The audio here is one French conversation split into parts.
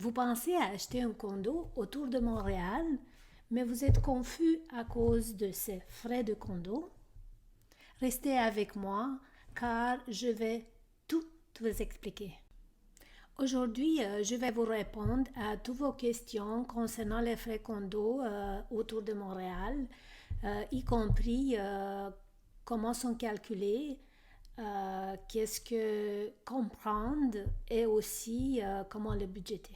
Vous pensez à acheter un condo autour de Montréal, mais vous êtes confus à cause de ces frais de condo? Restez avec moi car je vais tout vous expliquer. Aujourd'hui, je vais vous répondre à toutes vos questions concernant les frais condo autour de Montréal, y compris comment sont calculés, qu'est-ce que comprendre et aussi comment le budgéter.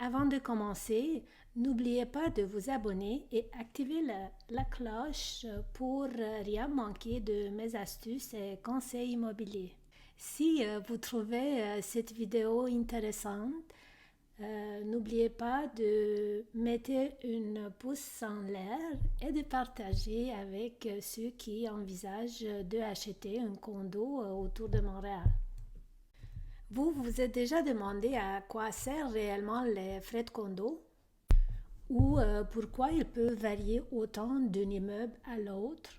Avant de commencer, n'oubliez pas de vous abonner et activer la cloche pour rien manquer de mes astuces et conseils immobiliers. Si vous trouvez cette vidéo intéressante, n'oubliez pas de mettre une pouce en l'air et de partager avec ceux qui envisagent d'acheter un condo autour de Montréal. Vous vous êtes déjà demandé à quoi servent réellement les frais de condo ou pourquoi ils peuvent varier autant d'un immeuble à l'autre?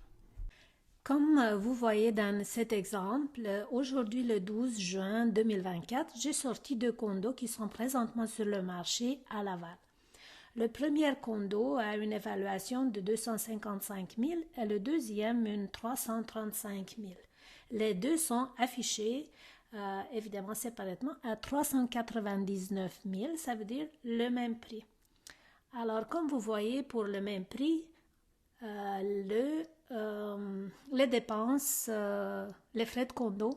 Comme vous voyez dans cet exemple, aujourd'hui le 12 juin 2024, j'ai sorti deux condos qui sont présentement sur le marché à Laval. Le premier condo a une évaluation de 255 000 et le deuxième une 335 000. Les deux sont affichés évidemment séparément à 399 000, ça veut dire le même prix. Alors comme vous voyez, pour le même prix, les dépenses, les frais de condo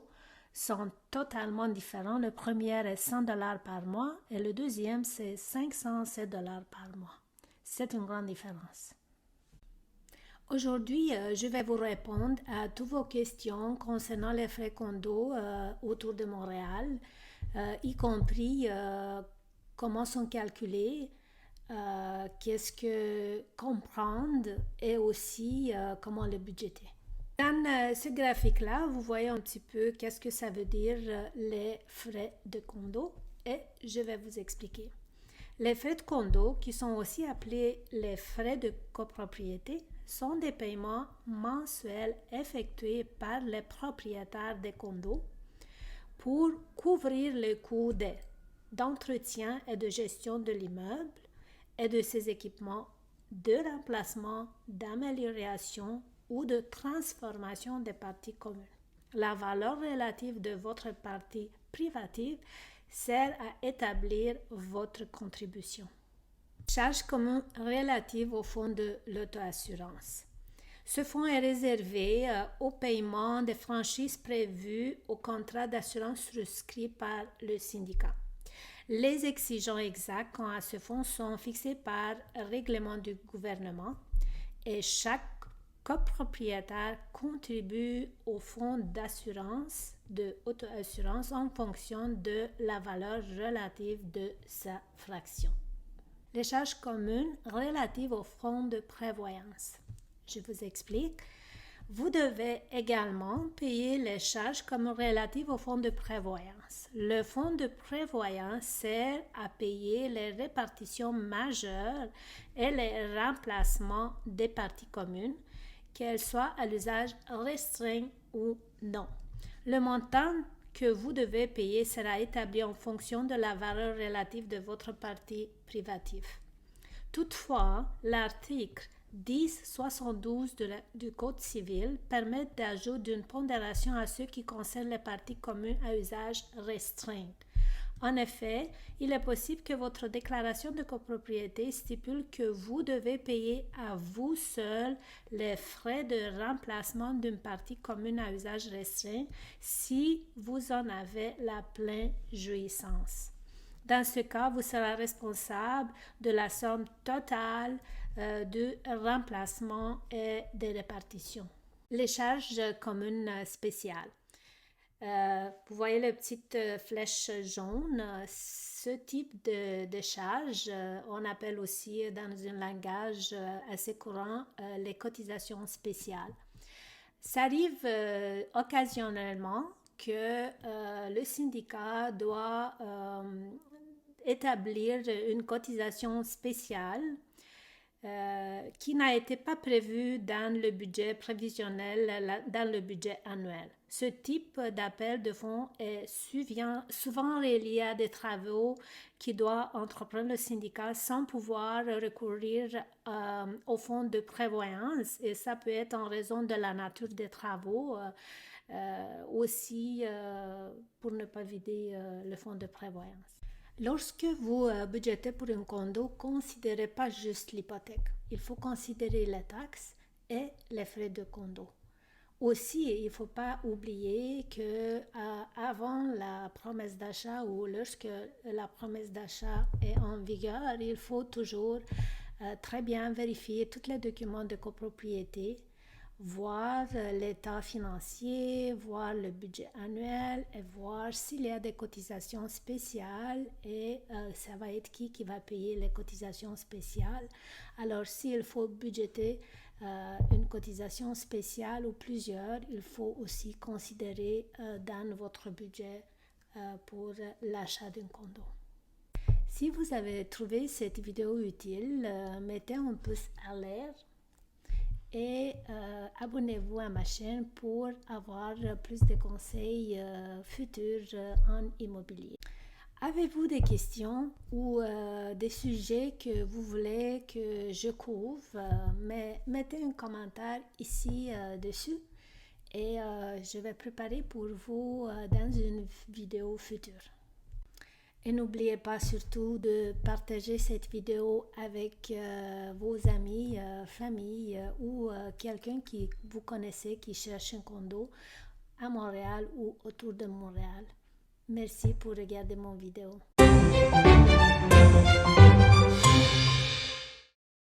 sont totalement différents. Le premier est 100 $ par mois et le deuxième c'est 507 $ par mois. C'est une grande différence. Aujourd'hui, je vais vous répondre à toutes vos questions concernant les frais condo autour de Montréal, y compris comment sont calculés, qu'est-ce que comprendre et aussi comment le budgéter. Dans ce graphique-là, vous voyez un petit peu qu'est-ce que ça veut dire les frais de condo et je vais vous expliquer. Les frais de condo, qui sont aussi appelés les frais de copropriété, sont des paiements mensuels effectués par les propriétaires des condos pour couvrir les coûts d'entretien et de gestion de l'immeuble et de ses équipements, de remplacement, d'amélioration ou de transformation des parties communes. La valeur relative de votre partie privative sert à établir votre contribution. Charge commune relative au fonds de l'auto-assurance. Ce fonds est réservé au paiement des franchises prévues au contrat d'assurance souscrit par le syndicat. Les exigences exactes quant à ce fonds sont fixées par règlement du gouvernement et chaque copropriétaire contribue au fonds d'assurance de auto-assurance en fonction de la valeur relative de sa fraction. Les charges communes relatives au fonds de prévoyance. Je vous explique. Vous devez également payer les charges communes relatives au fonds de prévoyance. Le fonds de prévoyance sert à payer les répartitions majeures et les remplacements des parties communes, qu'elles soient à l'usage restreint ou non. Le montant que vous devez payer sera établi en fonction de la valeur relative de votre partie privative. Toutefois, l'article 1072 du Code civil permet d'ajout d'une pondération à ce qui concerne les parties communes à usage restreint. En effet, il est possible que votre déclaration de copropriété stipule que vous devez payer à vous seul les frais de remplacement d'une partie commune à usage restreint si vous en avez la pleine jouissance. Dans ce cas, vous serez responsable de la somme totale de remplacement et de répartition. Les charges communes spéciales. Vous voyez la petite flèche jaune. Ce type de charge, on appelle aussi dans un langage assez courant les cotisations spéciales. Ça arrive occasionnellement que le syndicat doit établir une cotisation spéciale qui n'a été pas prévu dans le budget prévisionnel, dans le budget annuel. Ce type d'appel de fonds est souvent relié à des travaux qui doit entreprendre le syndicat sans pouvoir recourir au fonds de prévoyance, et ça peut être en raison de la nature des travaux, aussi pour ne pas vider le fonds de prévoyance. Lorsque vous budgétez pour un condo, considérez pas juste l'hypothèque. Il faut considérer les taxes et les frais de condo. Aussi, il ne faut pas oublier que avant la promesse d'achat ou lorsque la promesse d'achat est en vigueur, il faut toujours très bien vérifier tous les documents de copropriété, voir l'état financier, voir le budget annuel et voir s'il y a des cotisations spéciales et ça va être qui va payer les cotisations spéciales. Alors s'il faut budgéter une cotisation spéciale ou plusieurs, il faut aussi considérer dans votre budget pour l'achat d'un condo. Si vous avez trouvé cette vidéo utile, mettez un pouce à l'air et abonnez-vous à ma chaîne pour avoir plus de conseils futurs en immobilier. Avez-vous des questions ou des sujets que vous voulez que je couvre? Mettez un commentaire ici dessus et je vais préparer pour vous dans une vidéo future. Et n'oubliez pas surtout de partager cette vidéo avec vos amis, famille ou quelqu'un qui vous connaissez qui cherche un condo à Montréal ou autour de Montréal. Merci pour regarder mon vidéo.